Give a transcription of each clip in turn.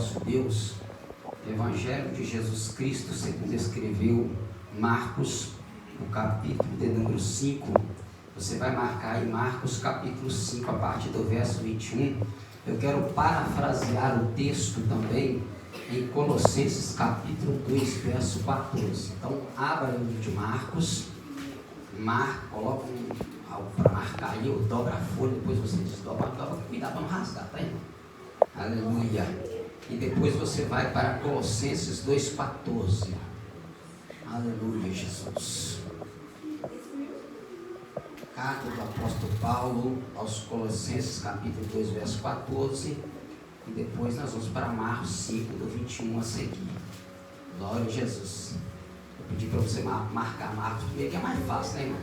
nosso Deus, Evangelho de Jesus Cristo, segundo escreveu Marcos, no capítulo de número 5, você vai marcar aí Marcos capítulo 5, a partir do verso 21, eu quero parafrasear o texto também em Colossenses capítulo 2, verso 14, então abra o livro de Marcos, coloca algo para marcar aí, ou dobra a folha, depois você desdobra, cuidado para não rasgar, tá, irmão? Aleluia. E depois você vai para Colossenses 2,14. Aleluia, Jesus. Carta do apóstolo Paulo aos Colossenses, capítulo 2, verso 14. E depois nós vamos para Marcos 5, do 21 a seguir. Glória a Jesus. Eu pedi para você marcar Marcos primeiro, que é mais fácil, né, irmão?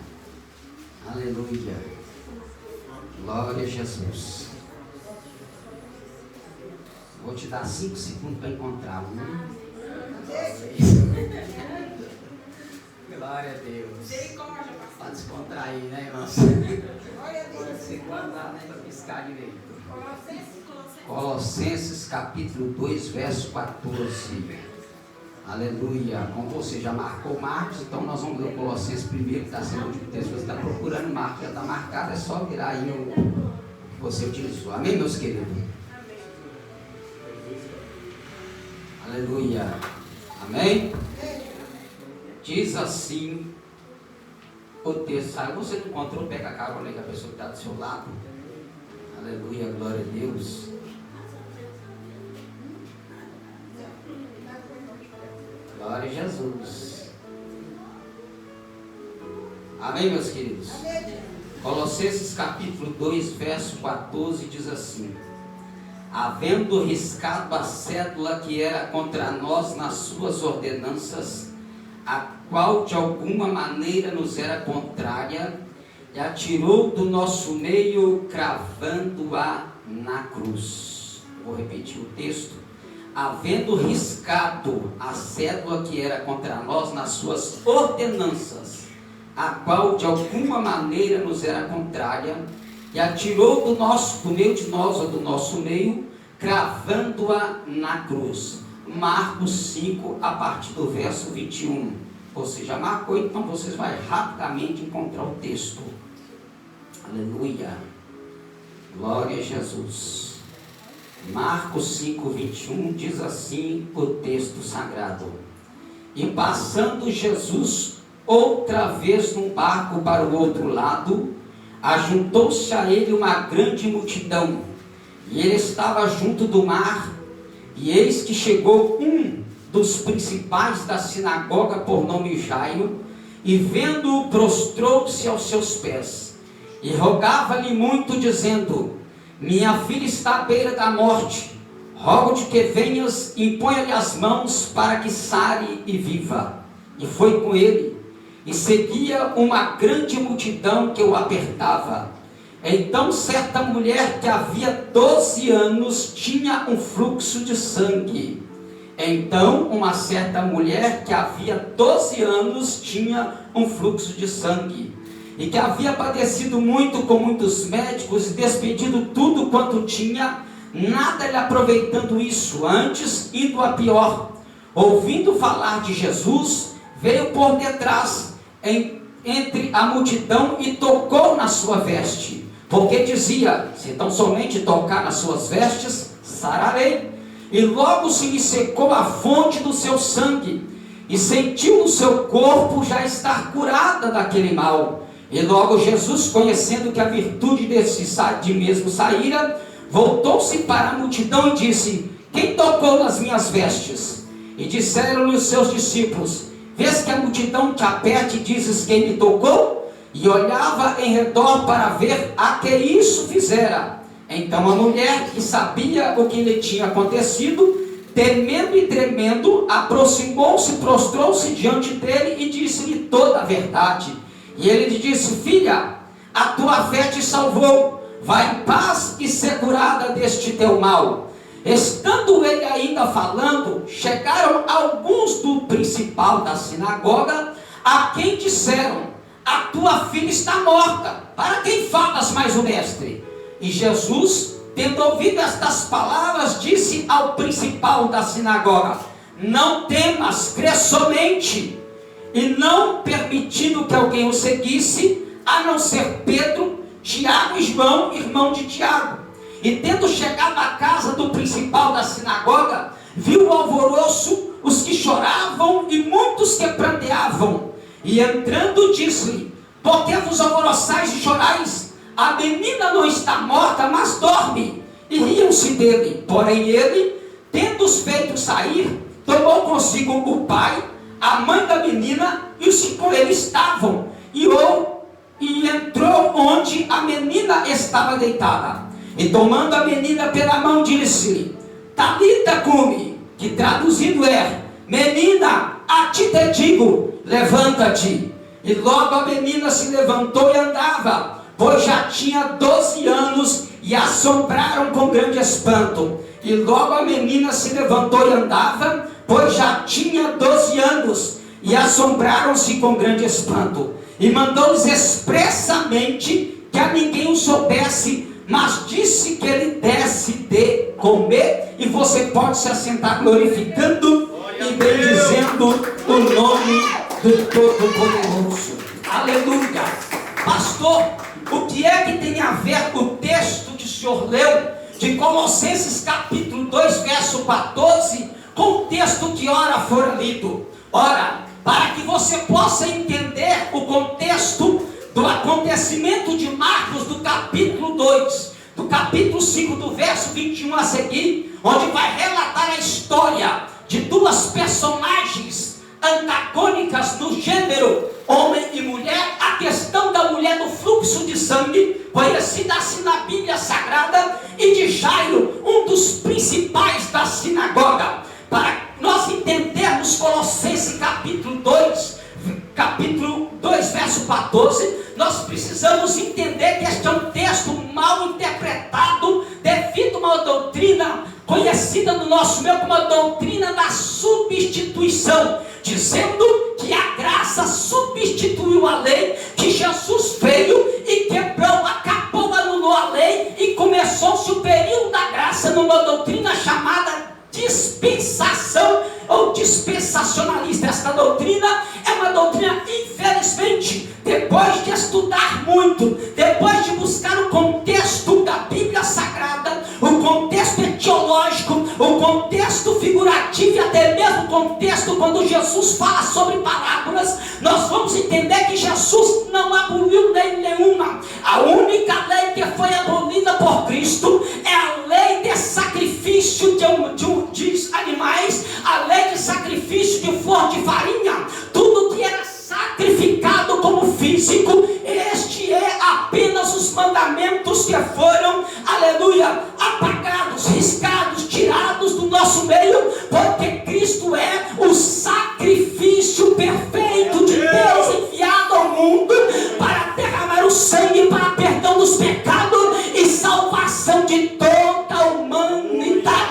Aleluia. Glória a Jesus. Vou te dar 5 segundos para encontrar um. Glória a Deus. Para descontrair, né, irmãos? Pode se guardar, né, para piscar direito. Colossenses capítulo 2, verso 14. Aleluia. Como você já marcou Marcos, então nós vamos ler o Colossenses primeiro, que está sendo o último texto. Você está procurando Marcos, já está marcado, é só virar aí o que você utilizou. Amém, meus queridos? Aleluia. Amém? Diz assim o texto. Sabe, você não encontrou, pega a carona aí com a pessoa que está do seu lado. Aleluia, glória a Deus. Glória a Jesus. Amém, meus queridos? Colossenses capítulo 2, verso 14 diz assim: havendo riscado a cédula que era contra nós nas suas ordenanças, a qual de alguma maneira nos era contrária, e a tirou do nosso meio, cravando-a na cruz. Vou repetir o texto. Havendo riscado a cédula que era contra nós nas suas ordenanças, a qual de alguma maneira nos era contrária, e a tirou do meio de nós, ou do nosso meio, cravando-a na cruz. Marcos 5, a partir do verso 21. Você já marcou, então vocês vão rapidamente encontrar o texto. Aleluia. Glória a Jesus. Marcos 5, 21 diz assim o texto sagrado: e passando Jesus outra vez num barco para o outro lado, ajuntou-se a ele uma grande multidão, e ele estava junto do mar, e eis que chegou um dos principais da sinagoga, por nome Jairo, e vendo-o, prostrou-se aos seus pés, e rogava-lhe muito, dizendo: minha filha está à beira da morte, rogo-te que venhas e ponha-lhe as mãos para que sare e viva. E foi com ele, e seguia uma grande multidão que o apertava. Então certa mulher que havia 12 anos tinha um fluxo de sangue. Então uma certa mulher que havia 12 anos tinha um fluxo de sangue, e que havia padecido muito com muitos médicos e despedido tudo quanto tinha, nada lhe aproveitando isso, antes indo a pior. Ouvindo falar de Jesus, veio por detrás, entre a multidão, e tocou na sua veste, porque dizia: se tão somente tocar nas suas vestes, sararei. E logo se lhe secou a fonte do seu sangue, e sentiu no seu corpo já estar curada daquele mal. E logo Jesus, conhecendo que a virtude de mesmo saíra, voltou-se para a multidão e disse: quem tocou nas minhas vestes? E disseram-lhe os seus discípulos: vês que a multidão te aperta e dizes: quem me tocou? E olhava em redor para ver a que isso fizera. Então a mulher, que sabia o que lhe tinha acontecido, temendo e tremendo, aproximou-se, prostrou-se diante dele e disse-lhe toda a verdade. E ele lhe disse: filha, a tua fé te salvou, vai em paz e ser curada deste teu mal. Estando ele ainda falando, chegaram alguns do principal da sinagoga, a quem disseram: a tua filha está morta, para quem falas mais o mestre? E Jesus, tendo ouvido estas palavras, disse ao principal da sinagoga: não temas, crê somente. E não permitindo que alguém o seguisse, a não ser Pedro, Tiago e João, irmão de Tiago. E tendo chegado à casa do principal da sinagoga, viu o alvoroço, os que choravam e muitos que pranteavam. E entrando disse-lhe: por que vos alvoroçais e chorais? A menina não está morta, mas dorme. E riam-se dele. Porém ele, tendo-os feito sair, tomou consigo o pai, a mãe da menina e os que com ele estavam, e entrou onde a menina estava deitada. E tomando a menina pela mão, disse-lhe: Talita cumi, que traduzido é: menina, a ti te digo, levanta-te. E logo a menina se levantou e andava, pois já tinha 12 anos, e assombraram com grande espanto. E logo a menina se levantou e andava, pois já tinha 12 anos, e assombraram-se com grande espanto. E mandou-lhes expressamente que a ninguém o soubesse, mas disse que ele desse de comer. E você pode se assentar glorificando e bendizendo o nome do Todo-Poderoso. Aleluia. Pastor, o que é que tem a ver o texto que o senhor leu de Colossenses capítulo 2, verso 14, com o texto que ora fora lido? Ora, para que você possa entender o contexto do acontecimento de Marcos, do capítulo 2, do capítulo 5, do verso 21 a seguir, onde vai relatar a história de duas personagens antagônicas no gênero homem e mulher, a questão da mulher do fluxo de sangue, conhecida assim na Bíblia Sagrada, e de Jairo, um dos principais da sinagoga. Para nós entendermos Colossenses capítulo 2, verso 14, nós precisamos entender que este é um texto mal interpretado devido a uma doutrina conhecida no nosso meio como a doutrina da substituição, dizendo que a graça substituiu a lei, que Jesus veio e quebrou, acabou, anulou a lei, e começou-se o período da graça numa doutrina chamada dispensação ou dispensacionalista. Esta doutrina é uma doutrina, infelizmente, depois de estudar muito, depois de buscar o contexto da Bíblia Sagrada, o contexto etiológico, o contexto figurativo e até mesmo o contexto quando Jesus fala sobre parábolas, nós vamos entender que Jesus não aboliu lei nenhuma. A única lei que foi abolida por Cristo é a lei de sacrifício de animais, a lei de sacrifício de flor de farinha. Tudo que era sacrificado como físico, este é apenas os mandamentos que foram, aleluia, apagados, riscados, tirados do nosso meio, porque Cristo é o sacrifício perfeito de Deus enviado ao mundo para derramar o sangue para perdão dos pecados e salvação de toda a humanidade.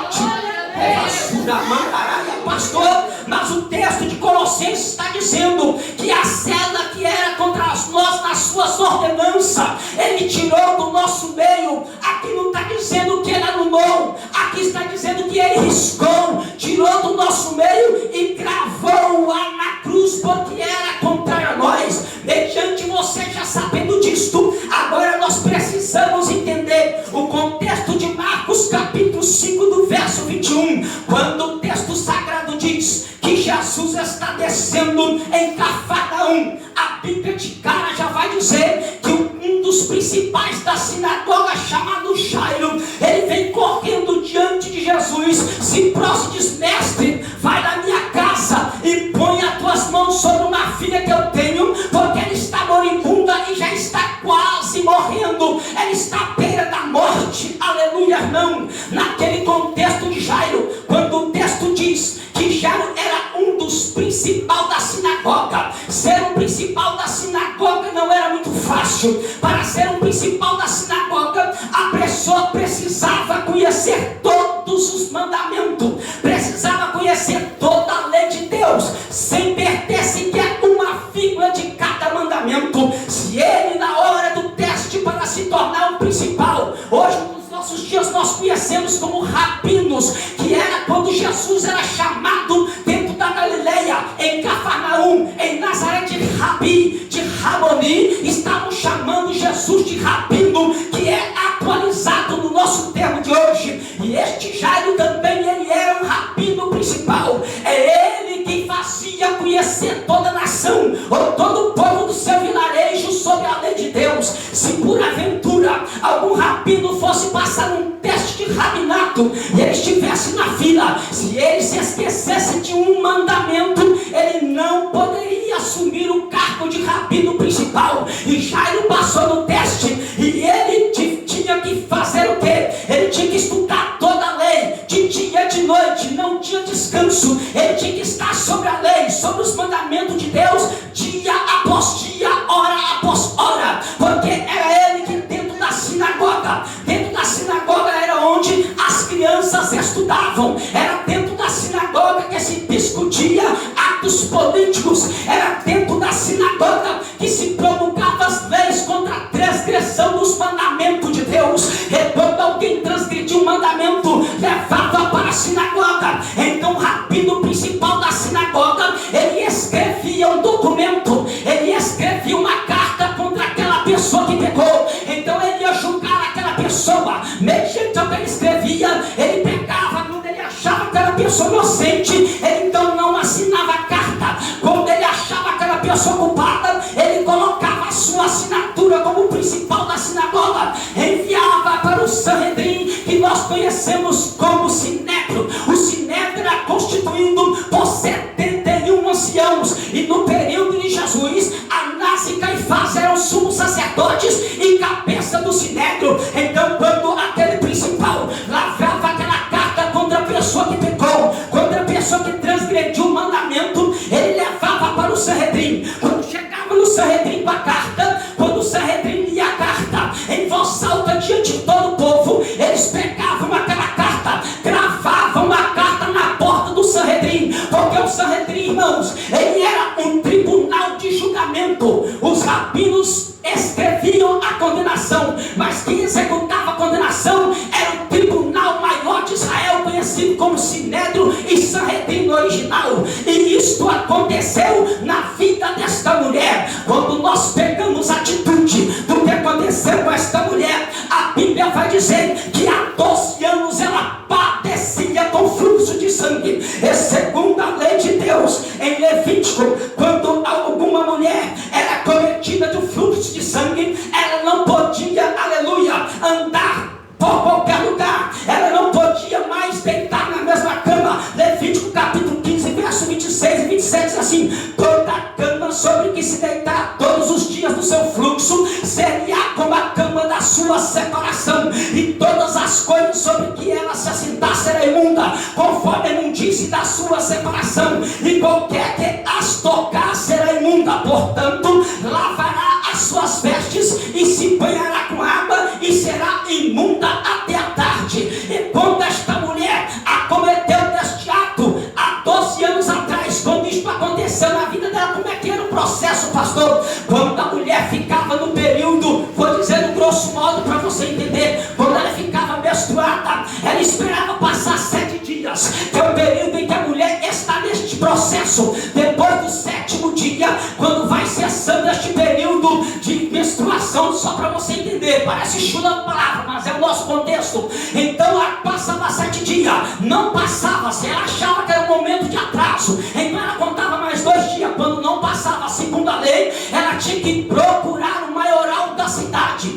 Pastor, mas o texto de Colossenses está dizendo que a célula que era contra nós nas suas ordenanças, ele tirou do nosso meio. Aqui não está dizendo que ele anulou, aqui está dizendo que ele riscou, tirou do nosso meio e gravou-a na cruz, porque era contrário a nós. Mediante você já sabendo disto, agora nós precisamos entender o contexto de Marcos capítulo 5 do verso 21, quando o texto sagrado diz que Jesus está descendo em Cafarnaum. A Bíblia de cara já vai dizer que um dos principais da sinagoga, chamado Jairo, ele vem correndo diante de Jesus, se prostra e diz: mestre, vai na minha casa e põe as tuas mãos sobre uma filha que eu tenho, porque ela está moribunda e já está quase morrendo, ela está à beira da morte. Aleluia, irmão. Naquele contexto de Jairo, quando o texto diz que Jairo era um dos principais da sinagoga, ser um principal da sinagoga não era muito fácil. Para ser um principal da sinagoga, a pessoa precisava conhecer todos os mandamentos, precisava conhecer toda a lei de Deus, sem perder sequer uma vírgula de cada mandamento. Se ele, na hora do teste para se tornar um principal, hoje nos nossos dias políticos, que era quando Jesus era chamado dentro da Galileia, em Cafarnaum, em Nazaré de Rabi, de Raboni, estavam chamando Jesus de Rabino, que é atualizado no nosso termo de hoje. E este Jairo também, ele era um rabino principal. É ele quem fazia conhecer toda a nação, ou todo o povo do seu vilarejo, sobre a lei de Deus. Se por aventura algum rabino fosse passar um teste de rabinato e ele estivesse na fila, se ele se esquecesse de um mandamento, ele não poderia assumir o cargo de rabino principal. E Jairo passou no teste, e ele tinha que fazer o quê? Ele tinha que estudar toda a lei, de dia e de noite, não tinha descanso. Ele tinha que estar sobre a lei, sobre os mandamentos de Deus, dia após dia, hora após hora, porque era ele que dentro da sinagoga era onde as crianças estudavam, era dentro da sinagoga que se discutia atos políticos, era dentro da sinagoga que se promulgava as leis contra a transgressão dos mandamentos de Deus. E quando alguém transgredia um mandamento, levava para a sinagoga. Então o rabino principal da sinagoga, ele escrevia um documento, ele escrevia uma carta contra aquela pessoa que pecou. Então ele ia julgar aquela pessoa, mediante o que ele escrevia, ele pegava. Quando ele achava aquela pessoa inocente, ele então não assinava a carta. Quando ele achava aquela pessoa culpada, ele colocava a sua assinatura como principal da sinagoga, enviava para o Sanhedrin, que nós conhecemos como Sinédrio. O Sinédrio era constituído por 71 anciãos, e no período de Jesus, Anás e Caifás eram sumos sacerdotes e cabeça do Sinédrio. Então quando aquele principal lavrava aquela carta contra a pessoa que pecou, contra a pessoa que transgrediu o mandamento, ele levava para o Sanhedrin. Quando chegava no Sanhedrin com a carta, quando o Sanhedrin lia a carta em voz alta diante de todo o povo, eles pegavam aquela carta, gravavam a carta na porta do Sanhedrin, porque o Sanhedrin, irmãos, ele era um tribunal de julgamento. Os rabinos escreviam a condenação, mas quem executava a condenação era o tribunal maior de Israel, conhecido como Sinédrio e Sanhedrin no original. E isto aconteceu na vida desta mulher. Quando nós pegamos a atitude do que aconteceu com esta mulher, a Bíblia vai dizer que há 12 anos ela padecia com fluxo de sangue. E segundo a lei de Deus, em Levítico, quando alguma mulher era cometida de um fluxo de sangue, ela não podia, aleluia, andar por qualquer lugar, ela não podia mais deitar na mesma cama. Levítico capítulo 15, verso 26 e 27 diz assim: toda cama sobre que se deitar todos os dias do seu fluxo seria como a cama da sua separação, e todas as coisas sobre que ela se assentar será imunda, conforme a imundície da sua separação, e qualquer que as tocar será imunda. Portanto, lavará as suas vestes e se banhará com água e será imunda até a tarde. E quando esta mulher acometeu deste ato há 12 anos atrás, quando isto aconteceu na vida dela, como é que era o processo, pastor? Quando a mulher ficava no período, vou dizer no grosso modo para você entender, quando ela ficava menstruada, ela esperava passar 7 dias, que é o período em que a mulher está neste processo. Depois do 7º dia, quando vai cessando este período de menstruação, só para você entender, parece chula a palavra, mas é o nosso contexto. Então ela passava 7 dias, não passava, se ela achava que era um momento de atraso, então ela contava mais 2 dias. Quando não passava, segundo a lei, ela tinha que procurar o maioral da cidade,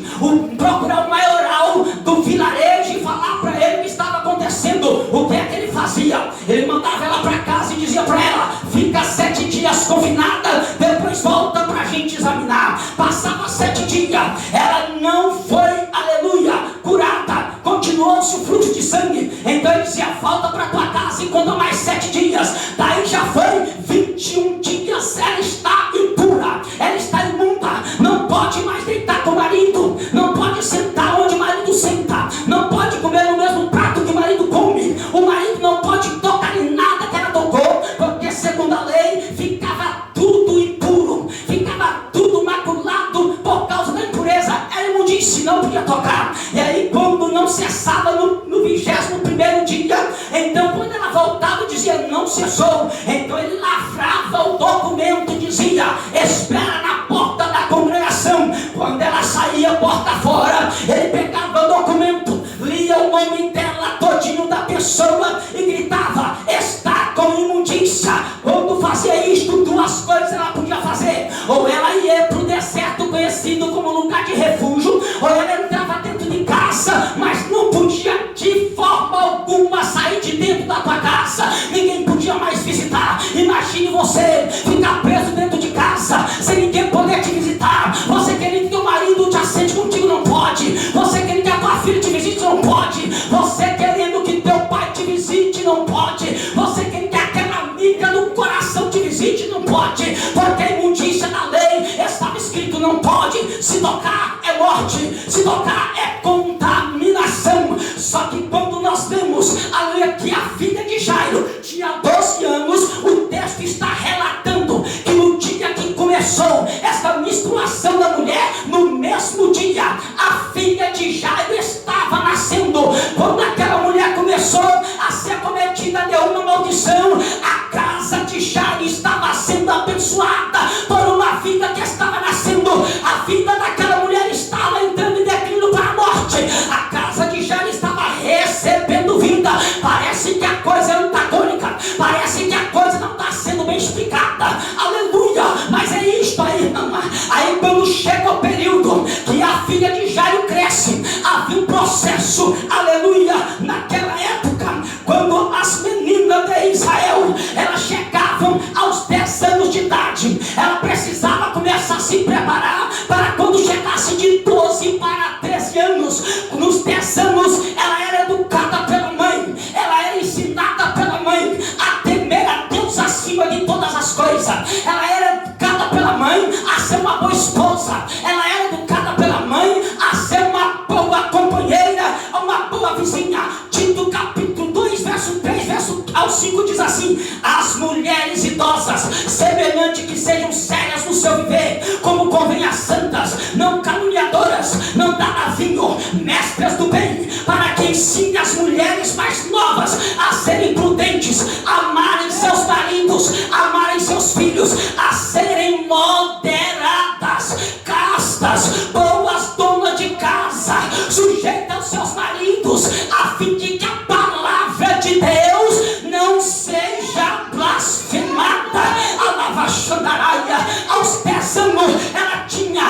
procurar o maioral do vilarejo e falar para ele o que estava acontecendo. O que é que ele fazia? Ele mandava ela para casa e dizia para ela: fica 7 dias confinada, depois volta para a gente examinar. Passava 7 dias, ela não foi, aleluia, curada, continuou-se o fluxo de sangue. Então ele dizia: volta para tua casa e conta mais 7 dias. Daí já foi 21 dias, ela está impura, ela está imunda, não pode mais deitar com o marido, não pode sentar onde o marido senta, não pode comer no mesmo prato que o marido come, o marido não pode tocar em nada que ela tocou, porque segundo a lei ficava tudo impuro, ficava tudo maculado por causa da impureza. Ela imundície, não podia tocar. E aí quando não cessava no 21º dia, voltava e dizia: não cessou. Então ele lavrava o documento e dizia: espera na porta da congregação. Quando ela saía porta fora, ele pegava o documento, lia o nome dela todinho da pessoa e gritava: está com imundícia. Quando fazia isto, duas coisas ela podia fazer: ou ela ia para o deserto conhecido como lugar de refúgio, ou ela entrava dentro de casa, mas não podia de forma alguma sair de dentro da tua casa. Ninguém podia mais visitar. Imagine você ficar preso dentro de casa sem ninguém poder te visitar. Você querendo que teu marido te aceite contigo, não pode. Você querendo que a tua filha te visite, não pode. Você querendo que teu pai te visite, não pode. Você querendo que aquela amiga do coração te visite, não pode. Porque a imundícia da lei estava escrito: não pode. Se tocar é morte, se tocar é contaminação. Só que quando nós vemos que a filha de Jairo tinha 12 anos, o texto está relatando que no dia que começou essa menstruação da mulher, no mesmo dia a filha de Jairo estava nascendo. Quando aquela mulher começou a ser acometida de uma maldição, a casa de Jairo estava sendo abençoada por uma vida que estava nascendo. A vida daquela mulher estava entrando em declínio para a morte. A casa de Jairo estava recebendo vida. Parece que a coisa é antagônica, parece que a coisa não está sendo bem explicada. Aleluia! Mas é isto aí, irmã. Aí quando chega o período que a filha de Jairo cresce, havia um processo, aleluia, naquela época, quando as meninas de Israel, elas chegavam aos 10 anos de idade, ela precisava começar a se preparar para quando chegasse de 12 para 13 anos. Nos 10 anos ela era educada pela mãe, ela era ensinada pela mãe a temer a Deus acima de todas as coisas. Ela era educada pela mãe a ser uma boa esposa, ela era educada pela mãe a ser uma boa companheira, uma boa vizinha. Tito capítulo 2, verso 3, verso ao 5 diz assim: as mulheres idosas, semelhante que sejam sérias no seu viver, como convém às santas, não caluniadoras, não dá vinho, mestras do bem, para que ensine as mulheres mais novas a serem prudentes, amarem seus maridos, amarem seus filhos, a serem moderadas, castas, boas donas de casa, sujeitas aos seus maridos, a fim de que a palavra de Deus não seja blasfemada. A lava xandaraia, aos 10 anos ela tinha,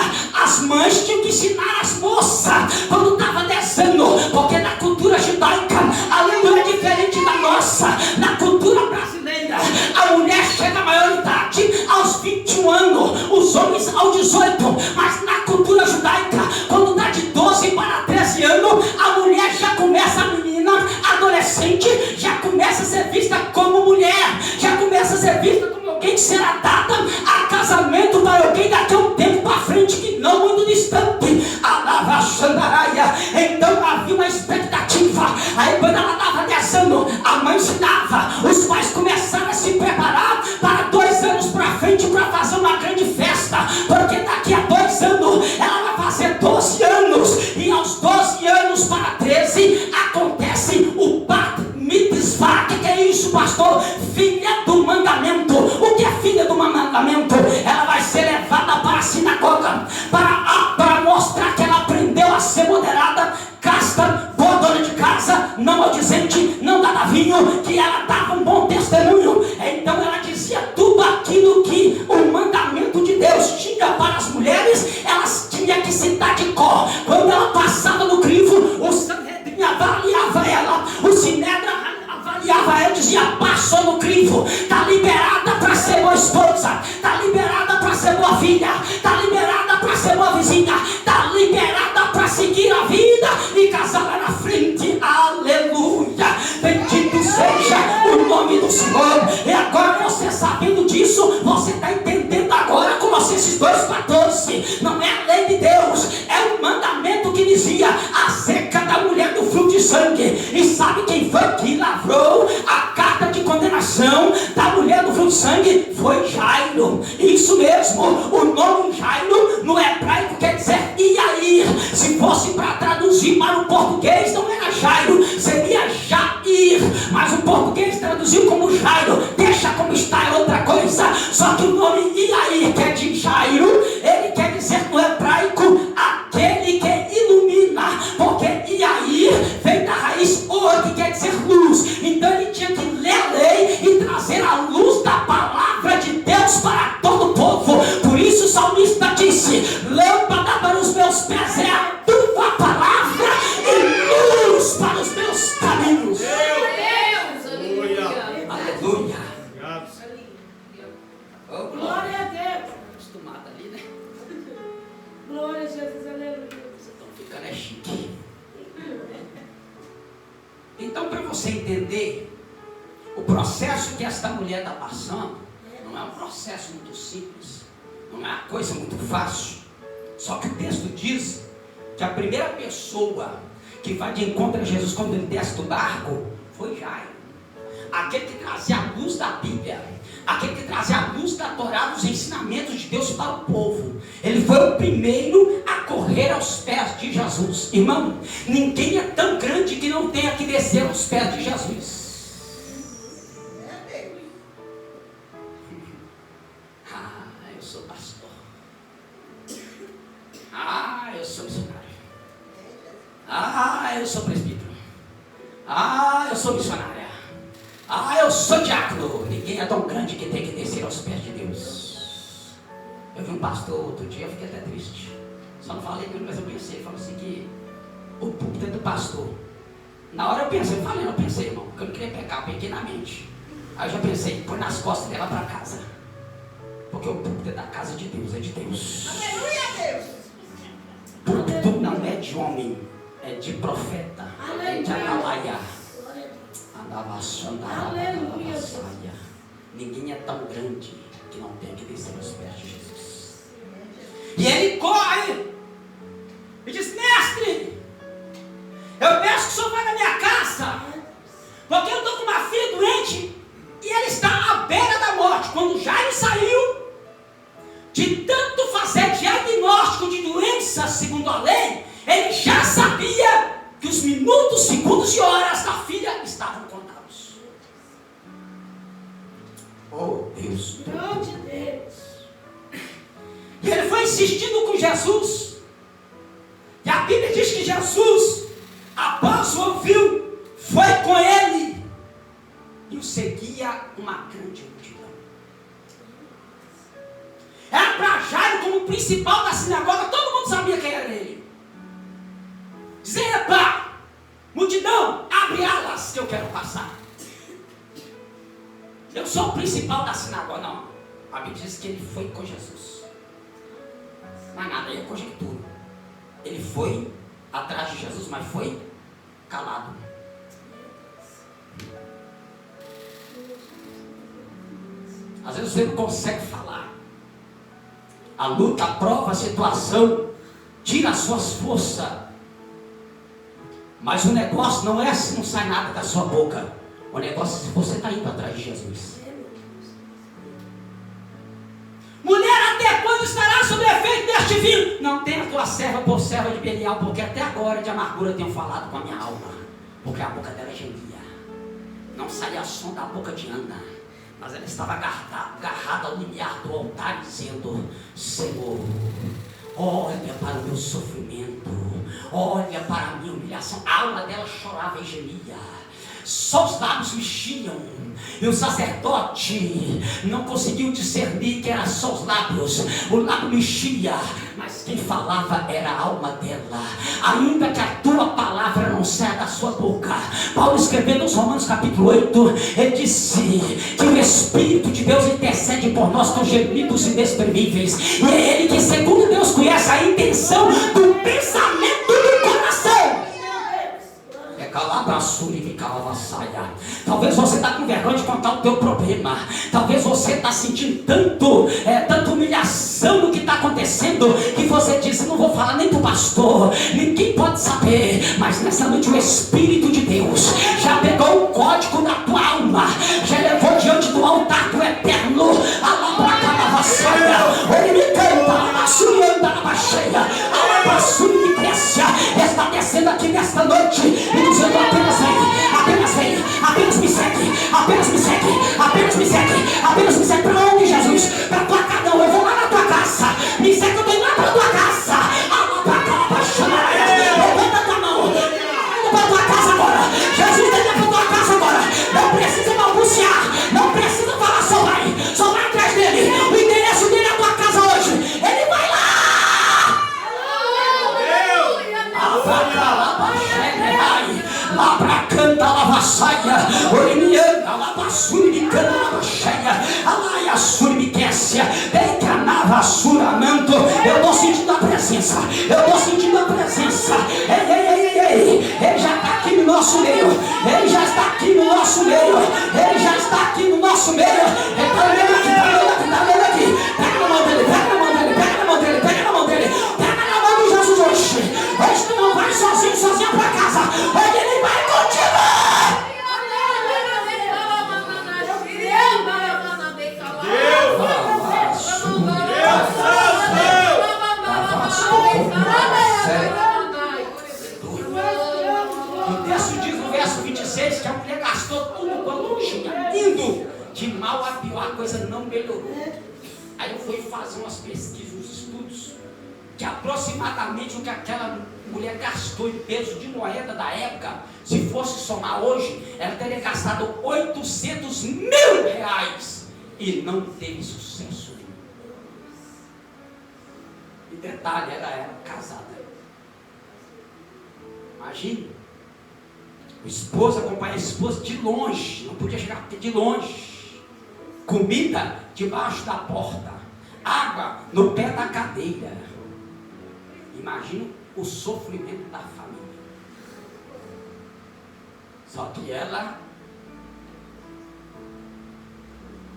as mães tinham que ensinar as moças quando estava 10 anos, porque na cultura judaica, aleluia, é diferente da nossa. Na cultura brasileira, a mulher chega à maioridade aos 21 anos, os homens aos 18, mas na cultura judaica, quando dá de 12 para 13 anos, a mulher já começa, a menina, adolescente, já começa a ser vista como mulher, já começa a ser vista como alguém que será dada a casamento para alguém daqui a um tempo para frente, que não muito distante. A lava xandaraia. Então havia uma expectativa. Aí quando ela estava 10 anos, a mãe ensinava, os pais começaram a se preparar para 2 anos para frente, para fazer uma grande festa, porque daqui a 2 anos ela vai fazer 12 anos, e aos 12 anos para 13 acontece o Bat Mitzvah. O que é isso, pastor? Filha do mandamento. O que é filha do mandamento? Ela vai ser levada para a sinagoga para mostrar que ela aprendeu a ser moderada, casta, boa dona de casa, não maldizente, não dava vinho, que ela dava um bom testemunho. Então ela dizia tudo aquilo que o mandamento de Deus tinha para as mulheres, elas tinham que citar de cor. Quando ela passava no crivo, o Sanhedrin avaliava ela, o Sinédrio avaliava ela, dizia: passou no crivo, está liberada para ser boa esposa, está liberada para ser boa filha, está liberada para ser boa vizinha, está liberada para seguir a vida e casar lá na frente. Aleluia! Bendito seja o nome do Senhor. E agora você, sabendo disso, você está entendendo agora Colossenses 2,14. Não é a lei de Deus, é o mandamento que dizia acerca da mulher do fruto de sangue. E sabe quem foi que lavrou a carta de condenação da mulher do fruto de sangue? Foi Jairo. Isso mesmo, o nome Jairo no hebraico quer dizer Iair. Se fosse para traduzir para o português, não era Jairo, seria Jair. Mas o português traduziu traduziu como Jairo, deixa como está é outra coisa. Só que o nome Iair, que é de Jairo, ele quer dizer no hebraico aquele que ilumina, porque Iair vem da raiz or, que quer dizer luz. Então ele tinha que ler a lei e trazer a luz da palavra de Deus para todo o povo. Por isso o salmista disse: lâmpada para os meus pés é a tua palavra e luz para os meus caminhos. Aleluia. Oh, glória a Deus. Acostumado ali, né? Glória a Jesus, aleluia. Vocês estão ficando chique. Então, para você entender o processo que esta mulher está passando, não é um processo muito simples, não é uma coisa muito fácil. Só que o texto diz que a primeira pessoa que vai de encontro a Jesus quando ele desce do barco foi Jairo, aquele que trazia a luz da Bíblia, aquele que trazia a luz da Torá, dos ensinamentos de Deus para o povo. Ele foi o primeiro a correr aos pés de Jesus. Irmão, ninguém é tão grande que não tenha que descer aos pés de Jesus. Eu sou pastor. Eu sou missionário. Eu sou presbítero. Eu sou missionária. Eu sou diácono. Ninguém é tão grande que tem que descer aos pés de Deus. Eu vi um pastor outro dia, eu fiquei até triste. Só não falei com ele, mas eu pensei. Falou assim que o púlpito é do pastor. Na hora eu pensei, irmão, porque eu não queria pecar, eu peguei na mente. Aí eu já pensei, põe nas costas e leva para casa. Porque o púlpito é da casa de Deus, é de Deus. Aleluia, Deus. Púlpito não é de homem, é de profeta. É de atalaia. Aleluia. Ninguém é tão grande que não tem que descer aos pés de Jesus. E ele corre e diz: mestre, eu peço que o senhor vá na minha casa, porque eu estou com uma filha doente e ela está à beira da morte. Quando Jairo saiu, de tanto fazer diagnóstico de doenças segundo a lei, ele já sabia que os minutos, segundos e horas da filha estavam contados. Oh Deus! Grande Deus! E ele foi insistindo com Jesus. E a Bíblia diz que Jesus, após o ouviu, foi com ele e o seguia uma grande multidão. Era para Jairo, como principal da sinagoga, todo mundo sabia quem era ele. Dizia: epa, multidão, abre alas que eu quero passar. Eu sou o principal da sinagoga. Não, a Bíblia diz que ele foi com Jesus. Mas nada, aí é conjectura. Ele foi atrás de Jesus, mas foi calado. Às vezes você não consegue falar. A luta, a prova, a situação tira as suas forças. Mas o negócio não é se não sai nada da sua boca. O negócio é se você está indo atrás de Jesus. Mulher, até quando estará sob efeito deste vinho? Não tenha tua serva por serva de Belial, porque até agora de amargura tenho falado com a minha alma. Porque a boca dela gemia. Não saía som da boca de Ana, mas ela estava agarrada ao limiar do altar, dizendo: Senhor, olha para o meu sofrimento, olha para a minha humilhação. A alma dela chorava e gemia, só os lábios mexiam, e o sacerdote não conseguiu discernir que era só os lábios. O lábio mexia, mas quem falava era a alma dela. Ainda que a tua palavra não saia da sua boca. Paulo, escrevendo aos Romanos capítulo 8, ele disse que o Espírito de Deus intercede por nós com gemidos inexprimíveis, e é ele que, segundo Deus, conhece a intenção do pensamento do coração. Talvez você está com vergonha de contar o teu problema. Talvez você está sentindo tanta humilhação no que está acontecendo, que você diz: não vou falar nem para o pastor, ninguém pode saber. Mas nessa noite o Espírito de Deus já pegou o código da tua alma, já levou diante do altar do eterno. Ele me canta, está descendo aqui nesta noite e dizendo: apenas vem, apenas vem, Apenas me segue, apenas me segue, apenas me segue, apenas me segue. Para onde, Jesus? Para tua casa. Não, eu vou lá na tua casa. Me segue, eu tô indo lá para tua casa. Levanta a tua mão. Indo para tua casa agora. Jesus está indo para tua casa agora. Não precisa balbuciar, não precisa falar, só vai atrás dele. O endereço dele é a tua casa hoje. Ele vai lá. Lá pra canta, lava saia, orimiana, lava suricana, lava cheia, alaia surimiquécia, decanava suramento. Eu tô sentindo a presença, eu tô sentindo a presença. Ei, ele já está aqui no nosso meio, ele já está aqui no nosso meio, ele já está aqui no nosso meio. Ele tá vendo aqui, tá vendo aqui. Pega na mão dele, pega na mão dele, pega na mão dele, pega na mão dele, pega na mão de Jesus hoje. Hoje tu não vai sozinho pra casa, hoje ele vai contigo. O texto diz no verso 26 que a mulher gastou tudo quanto tinha, indo de mal a pior, a coisa não melhorou. Aí eu fui fazer umas pesquisas, uns estudos, que aproximadamente o que aquela mulher gastou em peso de moeda da época, se fosse somar hoje, ela teria gastado 800 mil reais e não teve sucesso. E detalhe, ela era casada. Imagine, o esposo acompanha a esposa de longe, não podia chegar de longe. Comida debaixo da porta, água no pé da cadeira. Imagina o sofrimento da família. Só que ela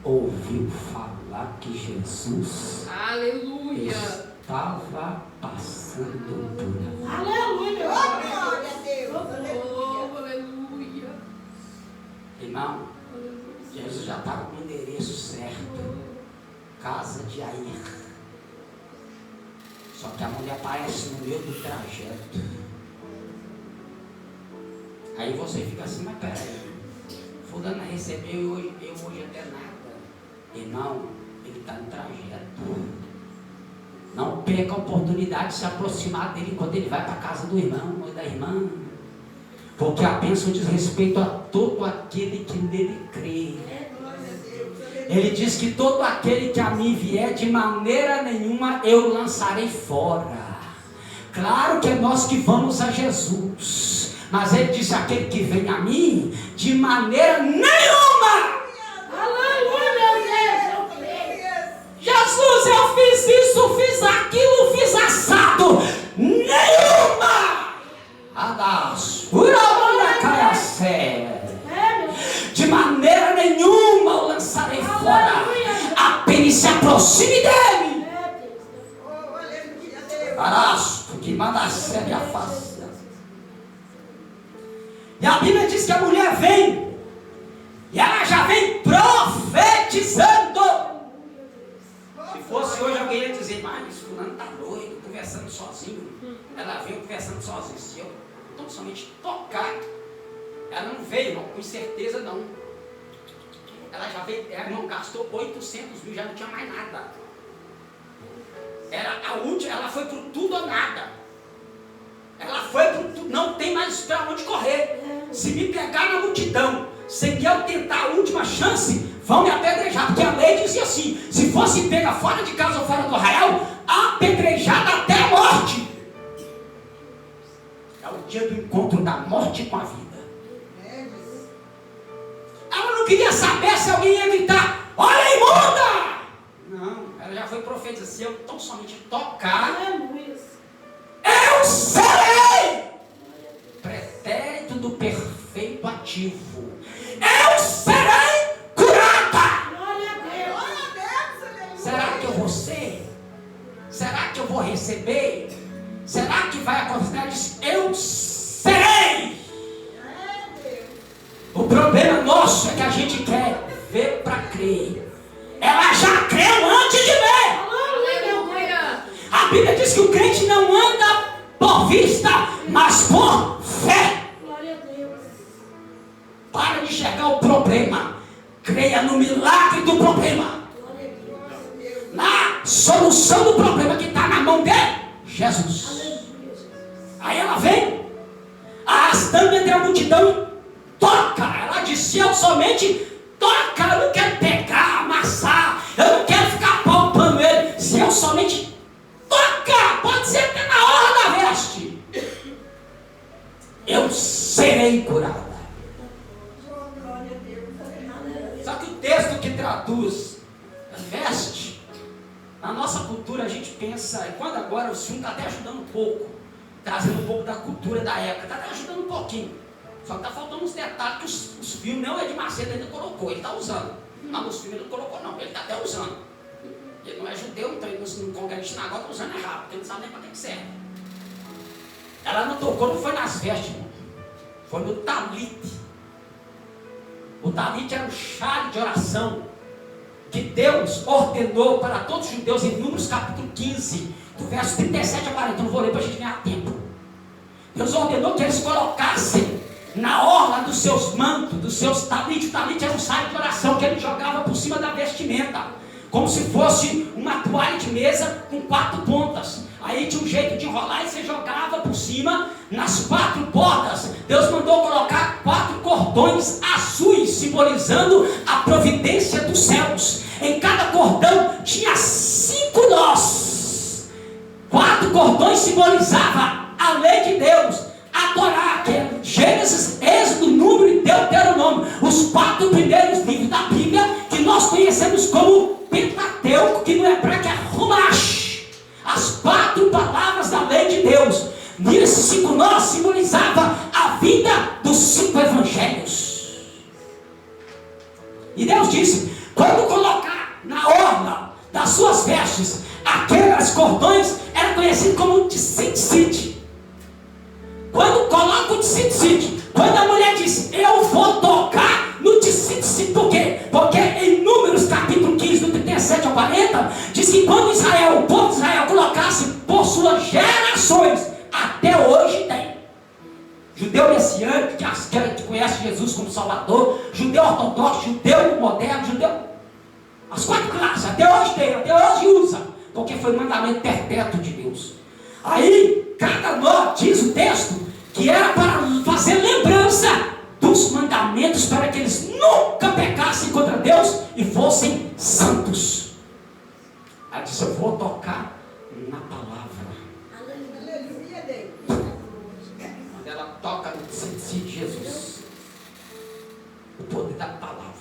ouviu falar que Jesus, aleluia, estava passando por ela. Aleluia. Glória a Deus. Aleluia. Irmão, Jesus já estava no endereço certo. Casa de Air. Só que a mulher aparece no meio do trajeto. Aí você fica assim, mas peraí, fulano recebeu eu hoje até nada. Irmão, ele está no trajeto. Não perca a oportunidade de se aproximar dele quando ele vai para a casa do irmão ou da irmã. Porque a bênção diz respeito a todo aquele que nele crê. Ele diz que todo aquele que a mim vier, de maneira nenhuma eu lançarei fora. Claro que é nós que vamos a Jesus, mas ele disse: aquele que vem a mim, de maneira nenhuma. Aleluia, Jesus, eu fiz isso, fiz aquilo, fiz assado. Nenhuma. De maneira nenhuma eu lançarei fora. Apenas se aproxime dele. Arasto, que manda a série a face. E a Bíblia diz que a mulher vem, e ela já vem profetizando. Se fosse hoje, alguém ia dizer: mas fulano está doido, conversando sozinho. Ela veio conversando sozinha. Se eu tão somente tocar, ela não veio, não, com certeza não. Ela já veio, ela não gastou 800 mil, já não tinha mais nada. Era a última, ela foi pro tudo ou nada. Ela foi pro tudo, não tem mais para onde correr. Se me pegar na multidão, sem eu tentar a última chance, vão me apedrejar, porque a lei dizia assim: se fosse pega fora de casa ou fora do arraial, apedrejada até a morte. É o dia do encontro da morte com a vida. Ela não queria saber se alguém ia gritar: olha, imunda! Não, ela já foi profetizada: se eu tão somente tocar, eu serei. Pretérito do perfeito ativo: eu serei curada. Será que eu vou ser? Será que eu vou receber? Será que vai acontecer? Ela diz: eu serei. O problema nosso é que a gente quer ver para crer. Ela já creu antes de ver. A Bíblia diz que o crente não anda por vista, mas por fé. Para de enxergar o problema. Creia no milagre do problema. Na solução do problema que está na mão de Jesus. Aí ela vem, arrastando entre a multidão e toca. Ela disse: eu somente toca, eu não quero pegar, amassar, eu não quero ficar palpando ele. Se eu somente toca, pode ser até na hora da veste, eu serei curada. Só que o texto que traduz veste, na nossa cultura a gente pensa, e quando agora o filme está até ajudando um pouco, trazendo um pouco da cultura da época, está até ajudando um pouquinho. Só que está faltando uns detalhes que os filmes, não é de Macedo, ainda colocou, ele está usando. Mas nos filmes ele não colocou não, ele está até usando. Ele não é judeu, então ele não congrega de sinagoga, está usando errado, porque ele não sabe nem para que serve. Ela não tocou, não foi nas vestes, irmão. Foi no talite. O talite era um chale de oração que Deus ordenou para todos os judeus em Números capítulo 15, do verso 37 a 40, eu não vou ler para a gente ganhar tempo. Deus ordenou que eles colocassem na orla dos seus mantos, dos seus talites. O talite era um chale de oração que ele jogava por cima da vestimenta, como se fosse uma toalha de mesa com 4 pontas. Aí tinha um jeito de enrolar e você jogava por cima. Nas 4 bordas, Deus mandou colocar 4 cordões azuis, simbolizando a providência dos céus. Em cada cordão tinha 5 nós. 4 cordões simbolizavam a lei de Deus, a Torá, que é Gênesis, Êxodo, Número e Deuteronômio. Os 4 primeiros livros da Bíblia, que nós conhecemos como Pentateuco, que no hebraico é Rumash. As 4 palavras da lei de Deus. E esses 5 nós simbolizavam a vida dos 5 evangelhos. E Deus disse: quando colocar na orla das suas vestes aqueles cordões, era conhecido como tzitzit. Quando coloca o tzitzit, quando a mulher disse: eu vou tocar no tzitzit, por quê? Porque em Números capítulo 15, do 37 ao 40, diz que quando Israel, o povo de Israel, colocasse por suas gerações, até hoje tem judeu messiânico, que conhece Jesus como Salvador, judeu ortodoxo, judeu moderno, judeu, as 4 classes, até hoje tem, até hoje usa, porque foi um mandamento perpétuo de Deus. Aí, cada nó, diz o texto, que era para fazer lembrança dos mandamentos, para que eles nunca pecassem contra Deus e fossem santos. Ela disse: eu vou tocar na palavra. Aleluia, Deus. Quando ela toca no tzitzit de Jesus, o poder da palavra,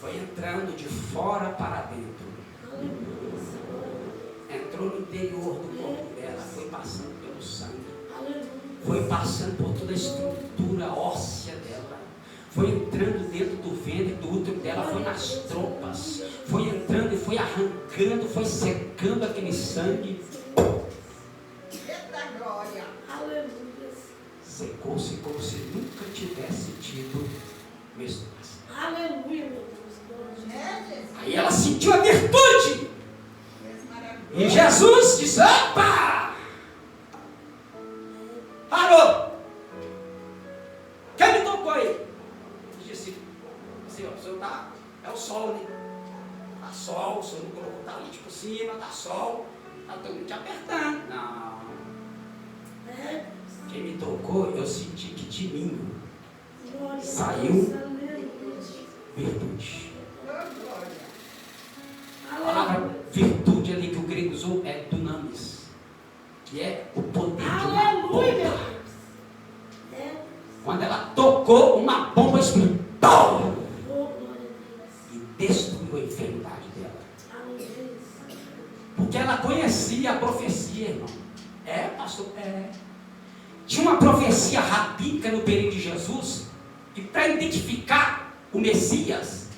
foi entrando de fora para dentro. Entrou no interior do corpo dela, foi passando pelo sangue, foi passando por toda a estrutura óssea dela, foi entrando dentro do ventre, do útero dela, foi nas trompas, foi entrando e foi arrancando, foi secando aquele sangue. Eita glória. Aleluia. Secou-se como se nunca tivesse tido menstruação. Aleluia, meu Deus. Aí ela sentiu a virtude. E Jesus disse: opa! Parou! Quem me tocou aí? Ele disse: Senhor, o senhor está, é o sol, né? Está sol, o senhor não colocou o talite por cima, está sol, está todo mundo te apertando. Não. Quem me tocou, eu senti que de mim saiu virtude. A palavra virtude ali que o grego usou é dunamis, que é o poder de uma bomba. Quando ela tocou, uma bomba explodiu e destruiu a enfermidade dela. Porque ela conhecia a profecia, irmão. Pastor, tinha uma profecia rabínica no período de Jesus, que para identificar o Messias,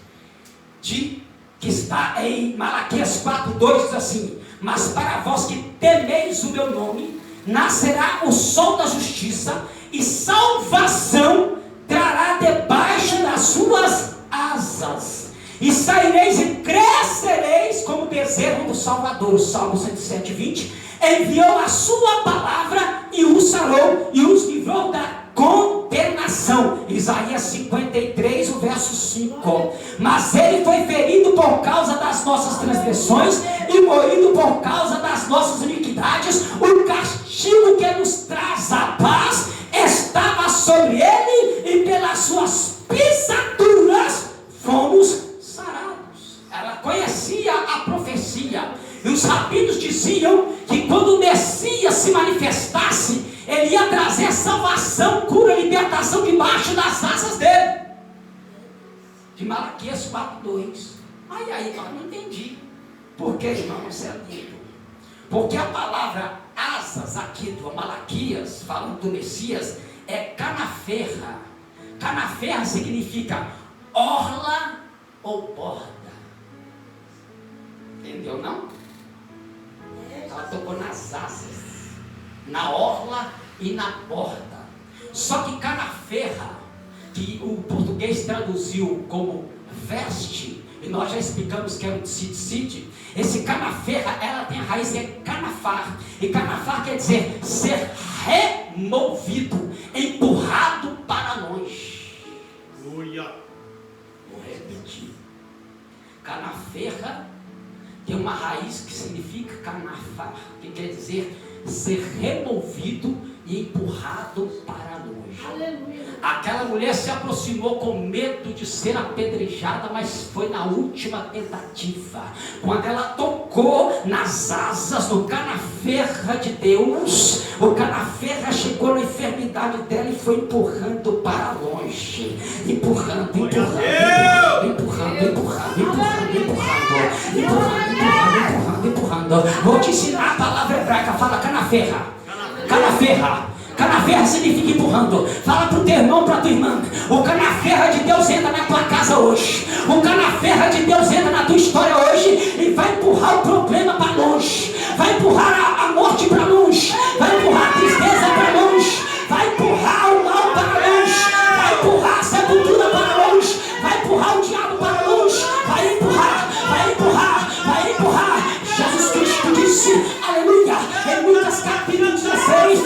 que está em Malaquias 4:2, diz assim: mas para vós que temeis o meu nome, nascerá o sol da justiça, e salvação trará debaixo das suas asas, e saireis e crescereis como bezerro do Salvador. O Salmo 107:20 enviou a sua palavra e os sarou e os livrou da condenação. Isaías 53, o verso 5. Mas ele foi ferido por causa das nossas transgressões e moído por causa das nossas iniquidades. O castigo que nos traz a paz estava sobre ele, e pelas suas pisaduras fomos sarados. Ela conhecia a profecia, e os rabinos diziam que quando o Messias se manifestasse, ele ia trazer salvação, cura, libertação debaixo das asas dele. De Malaquias 4:2. Aí, mas não entendi. Por que, irmão? Isso é lindo. Porque a palavra asas aqui do Malaquias, falando do Messias, é canaferra. Canaferra significa orla ou borda. Entendeu, não? Ela tocou nas asas, na orla e na borda. Só que canaferra, que o português traduziu como veste, e nós já explicamos que é um tzitzit, esse canaferra, ela tem a raiz que é canafar, e canafar quer dizer ser removido, empurrado para longe. Vou repetir. Canaferra tem uma raiz que significa canafar, que quer dizer ser removido e empurrado para longe. Aleluia. Aquela mulher se aproximou com medo de ser apedrejada, mas foi na última tentativa. Quando ela tocou nas asas do canaferra de Deus, o canaferra chegou na enfermidade dela e foi empurrando para longe. Empurrando. Vou te ensinar a palavra hebraica. Fala canaferra. Canaferra significa empurrando. Fala para o teu irmão, para a tua irmã. O canaferra de Deus entra na tua casa hoje. O canaferra de Deus entra na tua história hoje e vai empurrar o problema para longe. Vai empurrar a morte para longe. Vai empurrar a tristeza para longe. Vai empurrar o mal para longe. Vai empurrar a sepultura para longe. Vai empurrar o diabo para longe. Vai empurrar. Jesus Cristo disse, aleluia, em Lucas capítulo 16,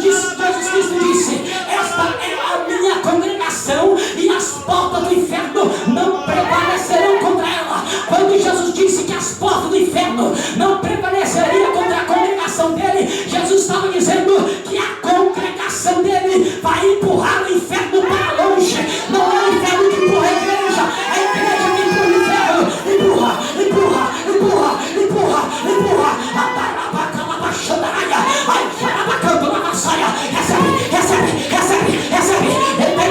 Jesus Cristo disse, esta é a minha congregação e as portas do inferno não prevalecerão contra ela. Quando Jesus disse que as portas do inferno não prevaleceriam contra a congregação dele, Jesus estava dizendo que a congregação dele vai empurrar o inferno para longe. Não é o inferno que empurra a igreja, é a igreja que empurra o inferno. Empurra. Recebe. Ele está